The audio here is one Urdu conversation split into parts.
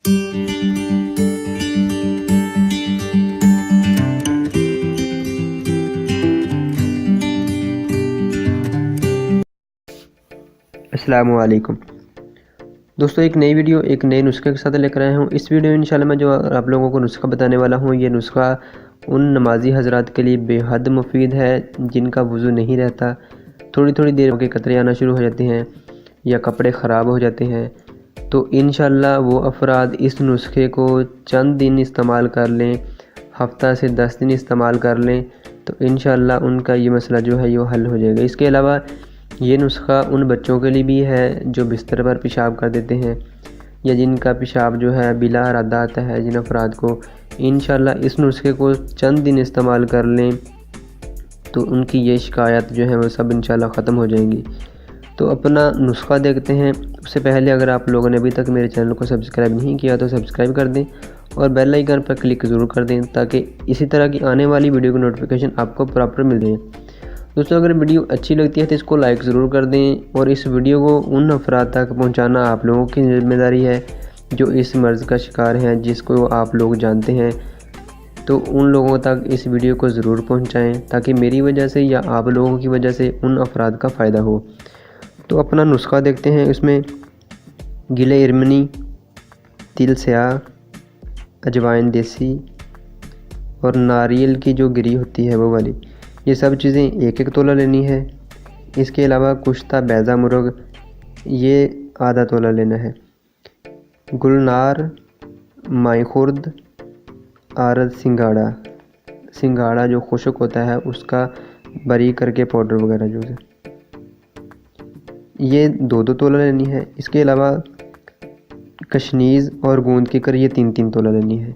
السلام علیکم دوستو، ایک نئی ویڈیو ایک نئے نسخے کے ساتھ لے کر آیا ہوں۔ اس ویڈیو میں انشاءاللہ میں جو آپ لوگوں کو نسخہ بتانے والا ہوں، یہ نسخہ ان نمازی حضرات کے لیے بے حد مفید ہے جن کا وضو نہیں رہتا، تھوڑی دیر کے قطرے آنا شروع ہو جاتے ہیں یا کپڑے خراب ہو جاتے ہیں۔ تو انشاءاللہ وہ افراد اس نسخے کو چند دن استعمال کر لیں، ہفتہ سے 10 دن استعمال کر لیں تو انشاءاللہ ان کا یہ مسئلہ جو ہے یہ حل ہو جائے گا۔ اس کے علاوہ یہ نسخہ ان بچوں کے لیے بھی ہے جو بستر پر پیشاب کر دیتے ہیں یا جن کا پیشاب جو ہے بلا ارادہ آتا ہے، جن افراد کو انشاءاللہ اس نسخے کو چند دن استعمال کر لیں تو ان کی یہ شکایات جو ہیں وہ سب انشاءاللہ ختم ہو جائیں گی۔ تو اپنا نسخہ دیکھتے ہیں۔ اس سے پہلے اگر آپ لوگوں نے ابھی تک میرے چینل کو سبسکرائب نہیں کیا تو سبسکرائب کر دیں اور بیل آئیکن پر کلک ضرور کر دیں تاکہ اسی طرح کی آنے والی ویڈیو کی نوٹیفیکیشن آپ کو پراپر مل جائے۔ دوستوں، اگر ویڈیو اچھی لگتی ہے تو اس کو لائک ضرور کر دیں اور اس ویڈیو کو ان افراد تک پہنچانا آپ لوگوں کی ذمہ داری ہے جو اس مرض کا شکار ہیں، جس کو آپ لوگ جانتے ہیں۔ تو ان لوگوں تک اس ویڈیو کو ضرور پہنچائیں تاکہ میری وجہ سے یا آپ لوگوں کی وجہ سے ان افراد کا فائدہ ہو۔ تو اپنا نسخہ دیکھتے ہیں۔ اس میں گل ارمنی، تل سیاہ، اجوائن دیسی اور ناریل کی جو گری ہوتی ہے وہ والی، یہ سب چیزیں ایک تولہ لینی ہے۔ اس کے علاوہ کشتہ بیضہ مرغ، یہ آدھا تولہ لینا ہے۔ گلنار، مائی خرد، آرد سنگھاڑا جو خشک ہوتا ہے اس کا باریک کر کے پاؤڈر وغیرہ جو ہے، یہ 2 تولہ لینی ہے۔ اس کے علاوہ کشنیز اور گوند کی کر، یہ 3 تولہ لینی ہے۔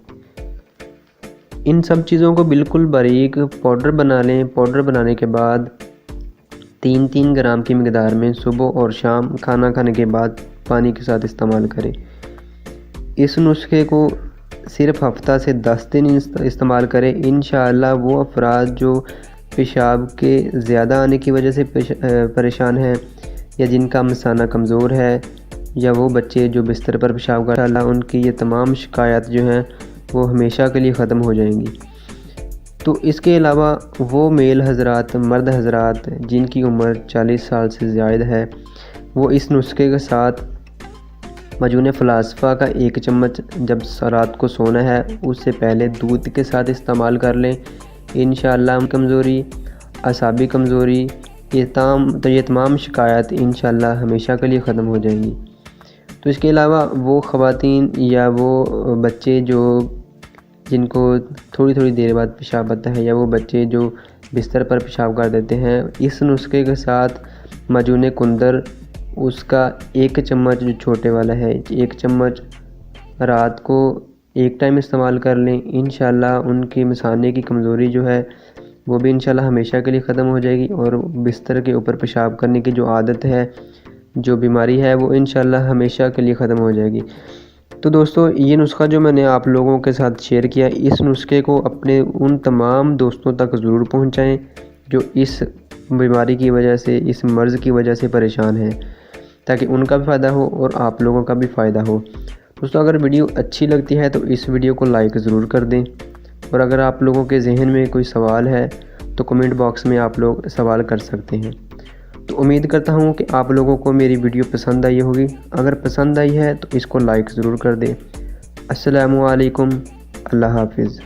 ان سب چیزوں کو بالکل باریک پاؤڈر بنا لیں۔ پاؤڈر بنانے کے بعد 3 گرام کی مقدار میں صبح اور شام کھانا کھانے کے بعد پانی کے ساتھ استعمال کریں۔ اس نسخے کو صرف ہفتہ سے 10 دن استعمال کریں۔ انشاءاللہ وہ افراد جو پیشاب کے زیادہ آنے کی وجہ سے پریشان ہیں یا جن کا مثانہ کمزور ہے یا وہ بچے جو بستر پر پیشاب کرتے ہیں، انشاءاللہ ان کی یہ تمام شکایات جو ہیں وہ ہمیشہ کے لیے ختم ہو جائیں گی۔ تو اس کے علاوہ وہ میل حضرات، مرد حضرات جن کی عمر 40 سال سے زائد ہے، وہ اس نسخے کے ساتھ معجون فلاسفہ کا 1 چمچ جب رات کو سونا ہے اس سے پہلے دودھ کے ساتھ استعمال کر لیں۔ انشاءاللہ کمزوری، اعصابی کمزوری، یہ تمام شکایات انشاءاللہ ہمیشہ کے لیے ختم ہو جائیں گی۔ تو اس کے علاوہ وہ خواتین یا وہ بچے جن کو تھوڑی دیر بعد پیشاب آتا ہے یا وہ بچے جو بستر پر پیشاب کر دیتے ہیں، اس نسخے کے ساتھ معجون کندر، اس کا 1 چمچ جو چھوٹے والا ہے، 1 چمچ رات کو ایک ٹائم استعمال کر لیں۔ انشاءاللہ ان کی مثانے کی کمزوری جو ہے وہ بھی انشاءاللہ ہمیشہ کے لیے ختم ہو جائے گی اور بستر کے اوپر پیشاب کرنے کی جو عادت ہے، جو بیماری ہے، وہ انشاءاللہ ہمیشہ کے لیے ختم ہو جائے گی۔ تو دوستو، یہ نسخہ جو میں نے آپ لوگوں کے ساتھ شیئر کیا، اس نسخے کو اپنے ان تمام دوستوں تک ضرور پہنچائیں جو اس بیماری کی وجہ سے، اس مرض کی وجہ سے پریشان ہیں، تاکہ ان کا بھی فائدہ ہو اور آپ لوگوں کا بھی فائدہ ہو۔ دوستو، اگر ویڈیو اچھی لگتی ہے تو اس ویڈیو کو لائک ضرور کر دیں اور اگر آپ لوگوں کے ذہن میں کوئی سوال ہے تو کمنٹ باکس میں آپ لوگ سوال کر سکتے ہیں۔ تو امید کرتا ہوں کہ آپ لوگوں کو میری ویڈیو پسند آئی ہوگی۔ اگر پسند آئی ہے تو اس کو لائک ضرور کر دیں۔ السلام علیکم، اللہ حافظ۔